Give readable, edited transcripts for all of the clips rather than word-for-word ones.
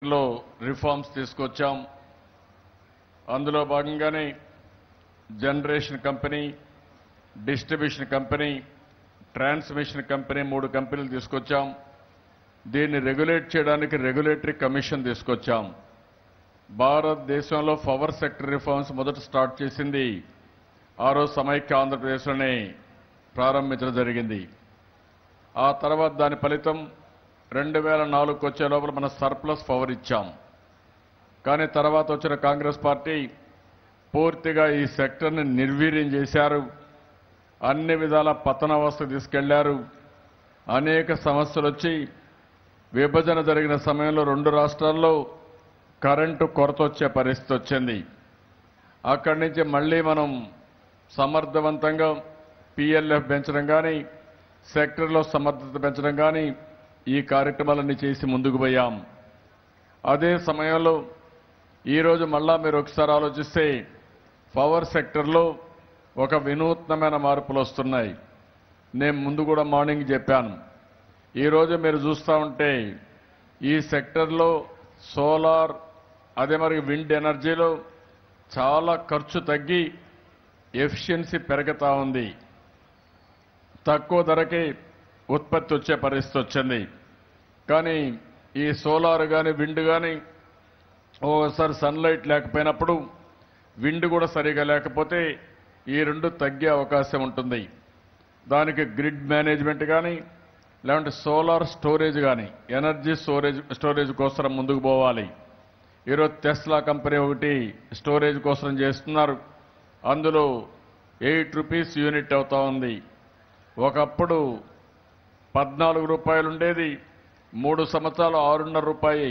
లో రిఫార్మ్స్ తీసుకొచ్చాం. అందులో భాగంగానే generation company, distribution company, transmission company 3 కంపెనీలు తీసుకొచ్చాం. దీన్ని రెగ్యులేట్ చేయడానికి రెగ్యులేటరీ కమిషన్ తీసుకొచ్చాం. భారతదేశంలో పవర్ సెక్టర్ రిఫార్మ్స్ మొదట స్టార్ట్ చేసింది ఆ రోజు సమైక్య ఆంధ్రప్రదేశ్లోనే ప్రారంభించడం జరిగింది. ఆ తర్వాత దాని ఫలితం 2004 వచ్చే లోపల మన సర్ప్లస్ పవర్ ఇచ్చాం. కానీ తర్వాత వచ్చిన కాంగ్రెస్ పార్టీ పూర్తిగా ఈ సెక్టర్ని నిర్వీర్యం చేశారు. అన్ని విధాల పతనావస్థకు తీసుకెళ్లారు. అనేక సమస్యలు వచ్చి విభజన జరిగిన సమయంలో 2 రాష్ట్రాల్లో కరెంటు కొరత వచ్చే పరిస్థితి వచ్చింది. అక్కడి నుంచి మళ్లీ మనం సమర్థవంతంగా PLF పెంచడం కానీ, సెక్టర్లో సమర్థత పెంచడం కానీ ఈ కార్యక్రమాలన్నీ చేసి ముందుకు పోయాం. అదే సమయంలో ఈరోజు మళ్ళా మీరు ఒకసారి ఆలోచిస్తే పవర్ సెక్టర్లో ఒక వినూత్నమైన మార్పులు వస్తున్నాయి. నేను ముందు కూడా మార్నింగ్ చెప్పాను. ఈరోజు మీరు చూస్తూ ఉంటే ఈ సెక్టర్లో సోలార్, అదే మరి విండ్ ఎనర్జీలో చాలా ఖర్చు తగ్గి ఎఫిషియన్సీ పెరుగుతూ ఉంది. తక్కువ ధరకే ఉత్పత్తి వచ్చే పరిస్థితి వచ్చింది. కానీ ఈ సోలార్ కానీ విండ్ కానీ ఓసారి సన్లైట్ లేకపోయినప్పుడు, విండ్ కూడా సరిగా లేకపోతే ఈ 2 తగ్గే అవకాశం ఉంటుంది. దానికి గ్రిడ్ మేనేజ్మెంట్ కానీ, లేదంటే సోలార్ స్టోరేజ్ కానీ, ఎనర్జీ స్టోరేజ్ కోసం ముందుకు పోవాలి. ఈరోజు టెస్లా కంపెనీ ఒకటి స్టోరేజ్ కోసం చేస్తున్నారు. అందులో 8 రూపీస్ యూనిట్ అవుతా ఉంది. ఒకప్పుడు 14 రూపాయలు ఉండేది, 3 సంవత్సరాలు 6.5 రూపాయి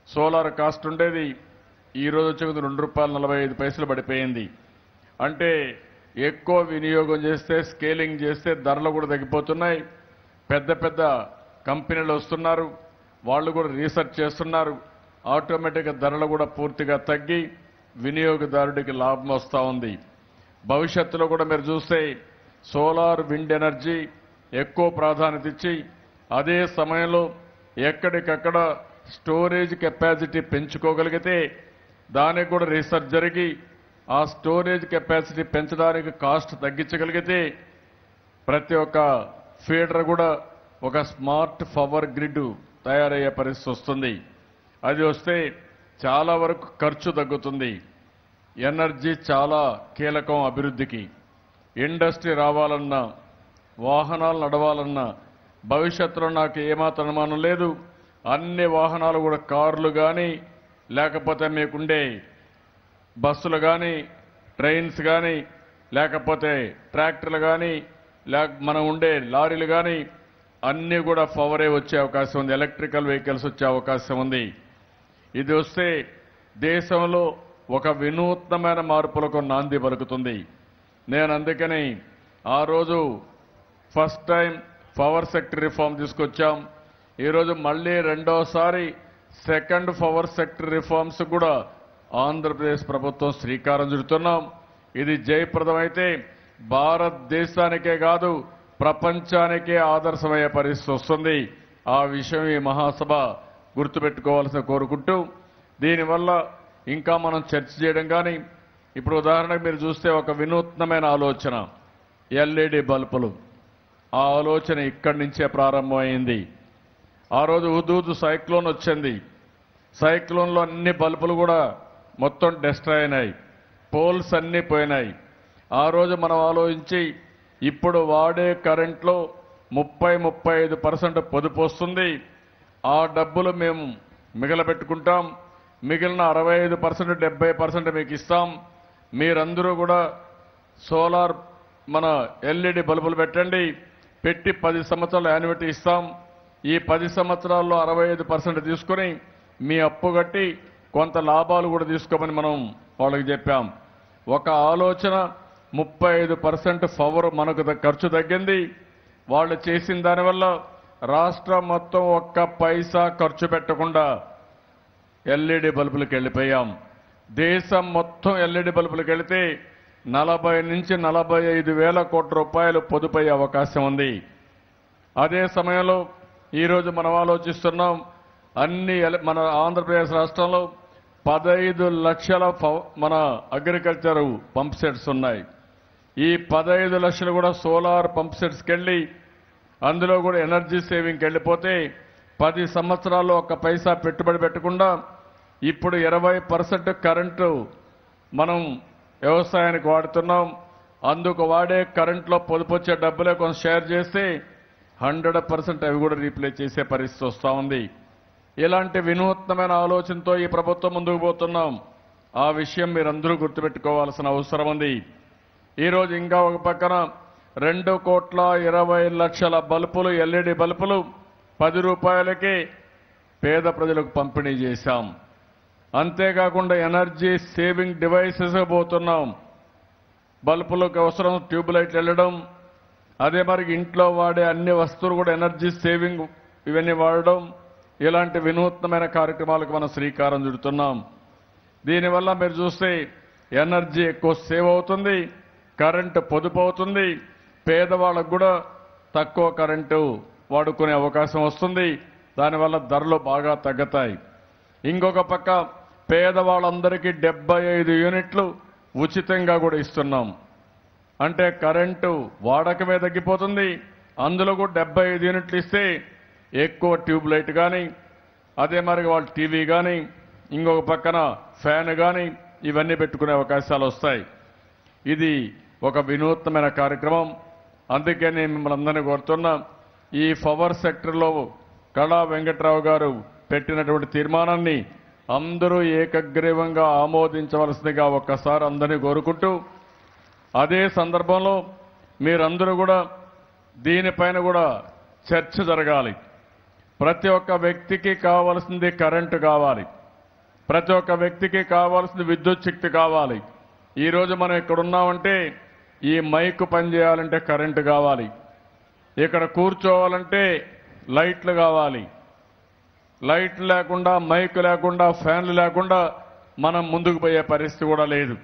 సోలార్ కాస్ట్ ఉండేది. ఈ రోజు వచ్చే ₹2.45 పడిపోయింది. అంటే ఎక్కువ వినియోగం చేస్తే, స్కేలింగ్ చేస్తే ధరలు కూడా తగ్గిపోతున్నాయి. పెద్ద పెద్ద కంపెనీలు వస్తున్నారు, వాళ్ళు కూడా రీసెర్చ్ చేస్తున్నారు. ఆటోమేటిక్గా ధరలు కూడా పూర్తిగా తగ్గి వినియోగదారుడికి లాభం వస్తూ ఉంది. భవిష్యత్తులో కూడా మీరు చూస్తే సోలార్, విండ్ ఎనర్జీ ఎక్కువ ప్రాధాన్యత ఇచ్చి, అదే సమయంలో ఎక్కడికక్కడ స్టోరేజ్ కెపాసిటీ పెంచుకోగలిగితే, దానికి కూడా రీసెర్చ్ జరిగి ఆ స్టోరేజ్ కెపాసిటీ పెంచడానికి కాస్ట్ తగ్గించగలిగితే ప్రతి ఒక్క ఫీడర్ కూడా ఒక స్మార్ట్ పవర్ గ్రిడ్ తయారయ్యే పరిస్థితి వస్తుంది. అది వస్తే చాలా వరకు ఖర్చు తగ్గుతుంది. ఎనర్జీ చాలా కీలకం అభివృద్ధికి. ఇండస్ట్రీ రావాలన్నా, వాహనాలు నడవాలన్నా, భవిష్యత్తులో నాకు ఏమాత్రం అనుమానం లేదు, అన్ని వాహనాలు కూడా కార్లు కానీ, లేకపోతే మీకుండే బస్సులు కానీ, ట్రైన్స్ కానీ, లేకపోతే ట్రాక్టర్లు కానీ, మనం ఉండే లారీలు కానీ అన్నీ కూడా పవరే వచ్చే అవకాశం ఉంది. ఎలక్ట్రికల్ వెహికల్స్ వచ్చే అవకాశం ఉంది. ఇది వస్తే దేశంలో ఒక వినూత్నమైన మార్పులకు నాంది పలుకుతుంది. నేను అందుకని ఆ రోజు first time power sector reform తీసుకొచ్చాం. ఈరోజు మళ్లీ రెండోసారి సెకండ్ పవర్ సెక్టర్ రిఫార్మ్స్ కూడా ఆంధ్రప్రదేశ్ ప్రభుత్వం శ్రీకారం చుడుతున్నాం. ఇది జయప్రదమైతే భారతదేశానికే కాదు ప్రపంచానికే ఆదర్శమయ్యే పరిస్థితి వస్తుంది. ఆ విషయం ఈ మహాసభ గుర్తుపెట్టుకోవాల్సిన కోరుకుంటూ, దీనివల్ల ఇంకా మనం చర్చ చేయడం కానీ, ఇప్పుడు ఉదాహరణకు మీరు చూస్తే ఒక వినూత్నమైన ఆలోచన LED బల్బులు. ఆ ఆలోచన ఇక్కడి నుంచే ప్రారంభమైంది. ఆ రోజు హుదూద్ సైక్లోన్ వచ్చింది. సైక్లోన్లో అన్ని బల్బులు కూడా మొత్తం డిస్ట్రాయ్ అయినాయి, పోల్స్ అన్నీ పోయినాయి. ఆ రోజు మనం ఆలోచించి ఇప్పుడు వాడే కరెంట్లో 30-35% పొదుపు వస్తుంది. ఆ డబ్బులు మేము మిగలబెట్టుకుంటాం. మిగిలిన 65%, 70% మీకు ఇస్తాం. మీరందరూ కూడా సోలార్, మన LED బల్బులు పెట్టండి, పెట్టి 10 సంవత్సరాల యాన్యుటీ ఇస్తాం. ఈ 10 సంవత్సరాల్లో 65% తీసుకొని మీ అప్పు కట్టి కొంత లాభాలు కూడా తీసుకోమని మనం వాళ్ళకి చెప్పాం. ఒక ఆలోచన 35% పవర్ మనకు ఖర్చు తగ్గింది. వాళ్ళు చేసిన దానివల్ల రాష్ట్రం మొత్తం ఒక్క పైసా ఖర్చు పెట్టకుండా LED బల్బులకు వెళ్ళిపోయాం. దేశం మొత్తం LED బల్బులకు వెళితే 40 నుంచి 45 వేల కోట్ల రూపాయలు పొదుపయ్యే అవకాశం ఉంది. అదే సమయంలో ఈరోజు మనం ఆలోచిస్తున్నాం మన ఆంధ్రప్రదేశ్ రాష్ట్రంలో 15 లక్షల మన అగ్రికల్చర్ పంప్ సెట్స్ ఉన్నాయి. ఈ 15 లక్షలు కూడా సోలార్ పంప్ సెట్స్కి వెళ్ళి అందులో కూడా ఎనర్జీ సేవింగ్కి వెళ్ళిపోతే 10 సంవత్సరాల్లో ఒక్క పైసా పెట్టుబడి పెట్టకుండా ఇప్పుడు 20% కరెంటు మనం వ్యవసాయానికి వాడుతున్నాం. అందుకు వాడే కరెంట్లో పొదుపొచ్చే డబ్బులే కొంచెం షేర్ చేస్తే 100% అవి కూడా రీప్లేస్ చేసే పరిస్థితి వస్తూ ఉంది. ఇలాంటి వినూత్నమైన ఆలోచనతో ఈ ప్రభుత్వం ముందుకు పోతున్నాం. ఆ విషయం మీరందరూ గుర్తుపెట్టుకోవాల్సిన అవసరం ఉంది. ఈరోజు ఇంకా ఒక పక్కన 2,20,00,000 బల్బులు ఎల్ఈడి బల్బులు 10 రూపాయలకి పేద ప్రజలకు పంపిణీ చేశాం. అంతేకాకుండా ఎనర్జీ సేవింగ్ డివైసెస్ పోతున్నాం. బల్బులకు అవసరం ట్యూబ్ లైట్లు వెళ్ళడం, అదే మరి ఇంట్లో వాడే అన్ని వస్తువులు కూడా ఎనర్జీ సేవింగ్ ఇవన్నీ వాడడం, ఇలాంటి వినూత్నమైన కార్యక్రమాలకు మనం శ్రీకారం చుడుతున్నాం. దీనివల్ల మీరు చూస్తే ఎనర్జీ ఎక్కువ సేవ్ అవుతుంది, కరెంటు పొదుపు అవుతుంది, పేదవాళ్ళకు కూడా తక్కువ కరెంటు వాడుకునే అవకాశం వస్తుంది. దానివల్ల ధరలు బాగా తగ్గుతాయి. ఇంకొక పక్క పేదవాళ్ళందరికీ 75 యూనిట్లు ఉచితంగా కూడా ఇస్తున్నాం. అంటే కరెంటు వాడకమే తగ్గిపోతుంది. అందులో కూడా 75 యూనిట్లు ఇస్తే ఎక్కువ ట్యూబ్ లైట్ కానీ, అదే మరి వాళ్ళ టీవీ కానీ, ఇంకొక పక్కన ఫ్యాన్ కానీ ఇవన్నీ పెట్టుకునే అవకాశాలు వస్తాయి. ఇది ఒక వినూత్నమైన కార్యక్రమం. అందుకే నేను మిమ్మల్ని అందరినీ కోరుతున్నా, ఈ పవర్ సెక్టర్లో కళా వెంకట్రావు గారు పెట్టినటువంటి తీర్మానాన్ని అందరూ ఏకగ్రీవంగా ఆమోదించవలసిందిగా ఒక్కసారి అందరినీ కోరుకుంటూ, అదే సందర్భంలో మీరందరూ కూడా దీనిపైన కూడా చర్చ జరగాలి. ప్రతి ఒక్క వ్యక్తికి కావాల్సింది కరెంటు కావాలి, ప్రతి ఒక్క వ్యక్తికి కావాల్సింది విద్యుత్ శక్తి కావాలి. ఈరోజు మనం ఇక్కడ ఉన్నామంటే ఈ మైక్ పనిచేయాలంటే కరెంటు కావాలి, ఇక్కడ కూర్చోవాలంటే లైట్లు కావాలి. లైట్లు లేకుండా, మైక్ లేకుండా, ఫ్యాన్లు లేకుండా మనం ముందుకు పోయే పరిస్థితి కూడా లేదు.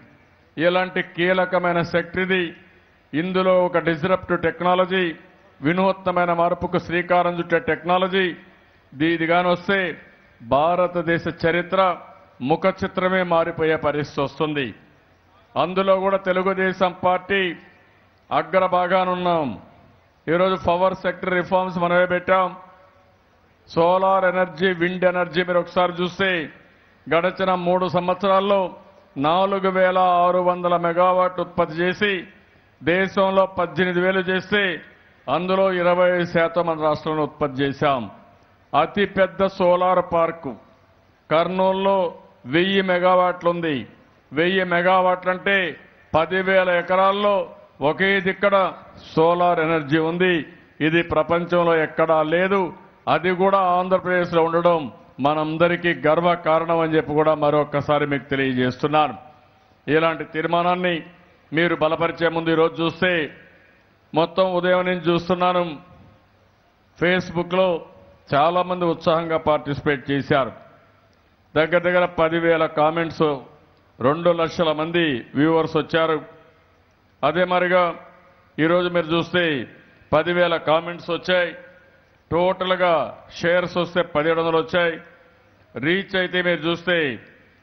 ఇలాంటి కీలకమైన సెక్టర్ ఇది. ఇందులో ఒక డిస్రప్టివ్ టెక్నాలజీ, వినూత్నమైన మార్పుకు శ్రీకారం చుట్టే టెక్నాలజీ ఇది కానీ వస్తే భారతదేశ చరిత్ర ముఖ చిత్రమే మారిపోయే పరిస్థితి వస్తుంది. అందులో కూడా తెలుగుదేశం పార్టీ అగ్రభాగానున్నాం. ఈరోజు పవర్ సెక్టర్ రిఫార్మ్స్ మనమే పెట్టాం. సోలార్ ఎనర్జీ, విండ్ ఎనర్జీ మీరు ఒకసారి చూస్తే గడిచిన 3 సంవత్సరాల్లో 4,600 మెగావాట్ ఉత్పత్తి చేసి దేశంలో 18,000 చేస్తే అందులో 25% మన రాష్ట్రంలో ఉత్పత్తి చేశాం. అతి పెద్ద సోలార్ పార్కు కర్నూలులో 1000 మెగావాట్లు ఉంది. 1000 మెగావాట్లంటే 10,000 ఎకరాల్లో ఒకే దిక్కడ సోలార్ ఎనర్జీ ఉంది. ఇది ప్రపంచంలో ఎక్కడా లేదు. అది కూడా ఆంధ్రప్రదేశ్లో ఉండడం మనందరికీ గర్వ కారణం అని చెప్పి కూడా మరొక్కసారి మీకు తెలియజేస్తున్నాను. ఇలాంటి తీర్మానాన్ని మీరు బలపరిచే ముందు ఈరోజు చూస్తే మొత్తం ఉదయం నుంచి చూస్తున్నాను, ఫేస్బుక్లో చాలా మంది ఉత్సాహంగా పార్టిసిపేట్ చేశారు. దగ్గర దగ్గర 10,000 కామెంట్స్, 2 లక్షల మంది వ్యూవర్స్ వచ్చారు. అదే మరిగా ఈరోజు మీరు చూస్తే 10,000 కామెంట్స్ వచ్చాయి. టోటల్గా షేర్స్ వస్తే 1,700 వచ్చాయి. రీచ్ అయితే మీరు చూస్తే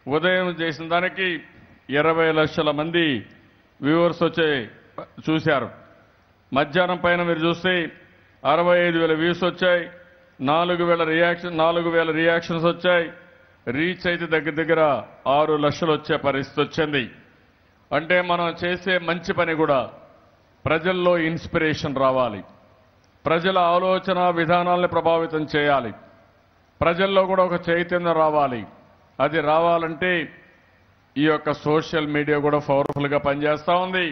ఉదయం చేసిన దానికి 20 లక్షల మంది వ్యూవర్స్ వచ్చే చూశారు. మధ్యాహ్నం పైన మీరు చూస్తే 65,000 వ్యూస్ వచ్చాయి. 4,000 రియాక్షన్స్ వచ్చాయి. రీచ్ అయితే దగ్గర దగ్గర 6 లక్షలు వచ్చే పరిస్థితి వచ్చింది. అంటే మనం చేసే మంచి పని కూడా ప్రజల్లో ఇన్స్పిరేషన్ రావాలి, ప్రజల ఆలోచన విధానాలను ప్రభావితం చేయాలి, ప్రజల్లో కూడా ఒక చైతన్యం రావాలి. అది రావాలంటే ఈ యొక్క సోషల్ మీడియా కూడా పవర్ఫుల్గా పనిచేస్తూ ఉంది.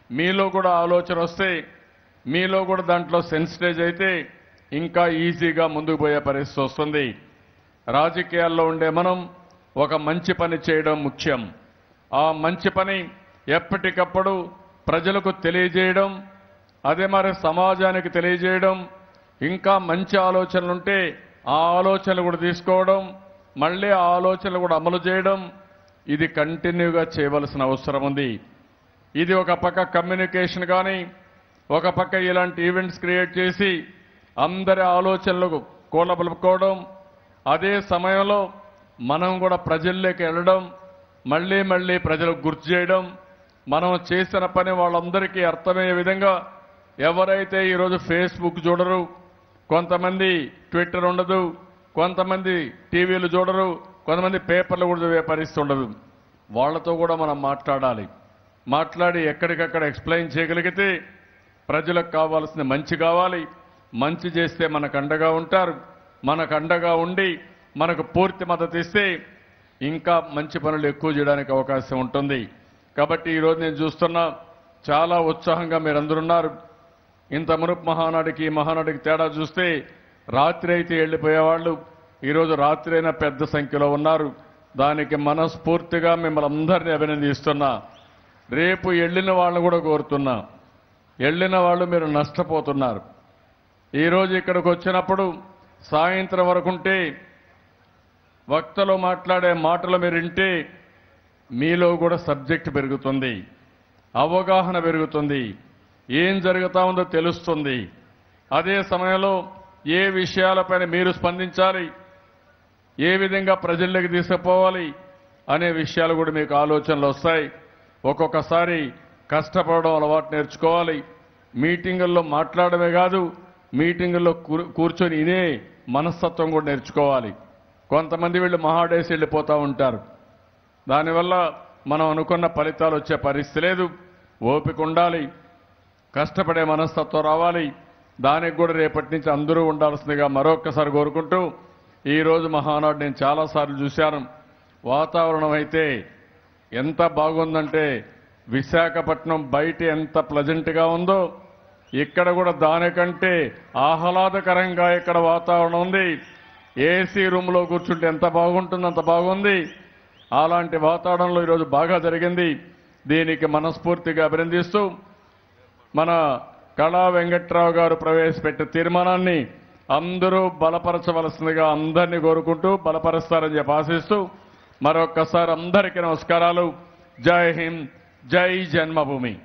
మీలో కూడా ఆలోచన వస్తే, మీలో కూడా దాంట్లో సెన్సిటైజ్ అయితే ఇంకా ఈజీగా ముందుకు పోయే పరిస్థితి వస్తుంది. రాజకీయాల్లో ఉండే మనం ఒక మంచి పని చేయడం ముఖ్యం. ఆ మంచి పని ఎప్పటికప్పుడు ప్రజలకు తెలియజేయడం, అదే మరి సమాజానికి తెలియజేయడం, ఇంకా మంచి ఆలోచనలుంటే ఆ ఆలోచనలు కూడా తీసుకోవడం, మళ్ళీ ఆ ఆలోచనలు కూడా అమలు చేయడం, ఇది కంటిన్యూగా చేయవలసిన అవసరం ఉంది. ఇది ఒక పక్క కమ్యూనికేషన్ కానీ, ఒక పక్క ఇలాంటి ఈవెంట్స్ క్రియేట్ చేసి అందరి ఆలోచనలకు కూలబలుపుకోవడం, అదే సమయంలో మనం కూడా ప్రజల్లోకి వెళ్ళడం, మళ్ళీ మళ్ళీ ప్రజలకు గుర్తు చేయడం, మనం చేసిన పని వాళ్ళందరికీ అర్థమయ్యే విధంగా, ఎవరైతే ఈరోజు ఫేస్బుక్ చూడరు, కొంతమంది ట్విట్టర్ ఉండదు, కొంతమంది టీవీలు చూడరు, కొంతమంది పేపర్లు కూడా చదివే పరిస్థితి ఉండదు, వాళ్ళతో కూడా మనం మాట్లాడి ఎక్కడికక్కడ ఎక్స్ప్లెయిన్ చేయగలిగితే ప్రజలకు కావాల్సిన మంచి కావాలి. మంచి చేస్తే మనకు అండగా ఉంటారు. మనకు అండగా ఉండి మనకు పూర్తి మద్దతు ఇస్తే ఇంకా మంచి పనులు ఎక్కువ చేయడానికి అవకాశం ఉంటుంది. కాబట్టి ఈరోజు నేను చూస్తున్నా చాలా ఉత్సాహంగా మీరందరున్నారు. ఇంత మునుపు మహానాడికి తేడా చూస్తే రాత్రి అయితే వెళ్ళిపోయేవాళ్ళు, ఈరోజు రాత్రి అయినా పెద్ద సంఖ్యలో ఉన్నారు. దానికి మనస్ఫూర్తిగా మిమ్మల్ని అందరినీ అభినందిస్తున్నా. రేపు వెళ్ళిన వాళ్ళని కూడా కోరుతున్నా, వెళ్ళిన వాళ్ళు మీరు నష్టపోతున్నారు. ఈరోజు ఇక్కడికి వచ్చినప్పుడు సాయంత్రం వరకుంటే వక్తలు మాట్లాడే మాటలు మీరు వింటే మీలో కూడా సబ్జెక్ట్ పెరుగుతుంది, అవగాహన పెరుగుతుంది, ఏం జరుగుతా ఉందో తెలుస్తుంది. అదే సమయంలో ఏ విషయాలపైన మీరు స్పందించాలి, ఏ విధంగా ప్రజల్లోకి తీసుకుపోవాలి అనే విషయాలు కూడా మీకు ఆలోచనలు వస్తాయి. ఒక్కొక్కసారి కష్టపడడం అలవాటు నేర్చుకోవాలి. మీటింగుల్లో మాట్లాడమే కాదు, మీటింగుల్లో కూర్చొని ఇనే మనస్తత్వం కూడా నేర్చుకోవాలి. కొంతమంది వీళ్ళు మహాడేసి వెళ్ళిపోతూ ఉంటారు. దానివల్ల మనం అనుకున్న ఫలితాలు వచ్చే పరిస్థితి లేదు. ఓపిక ఉండాలి, కష్టపడే మనస్తత్వం రావాలి. దానికి కూడా రేపటి నుంచి అందరూ ఉండాల్సిందిగా మరొక్కసారి కోరుకుంటూ, ఈరోజు మహానాడు నేను చాలాసార్లు చూశాను. వాతావరణం అయితే ఎంత బాగుందంటే విశాఖపట్నం బయట ఎంత ప్లెజెంట్గా ఉందో ఇక్కడ కూడా దానికంటే ఆహ్లాదకరంగా ఇక్కడ వాతావరణం ఉంది. ఏసీ రూమ్లో కూర్చుంటే ఎంత బాగుంటుందో అంత బాగుంది. అలాంటి వాతావరణంలో ఈరోజు బాగా జరిగింది. దీనికి మనస్ఫూర్తిగా అభినందిస్తూ మన కళా వెంకట్రావు గారు ప్రవేశపెట్టిన తీర్మానాన్ని అందరూ బలపరచవలసిందిగా అందరినీ కోరుకుంటూ బలపరుస్తారని చెప్పి ఆశిస్తూ మరొక్కసారి అందరికీ నమస్కారాలు. జై హింద్, జై జన్మభూమి.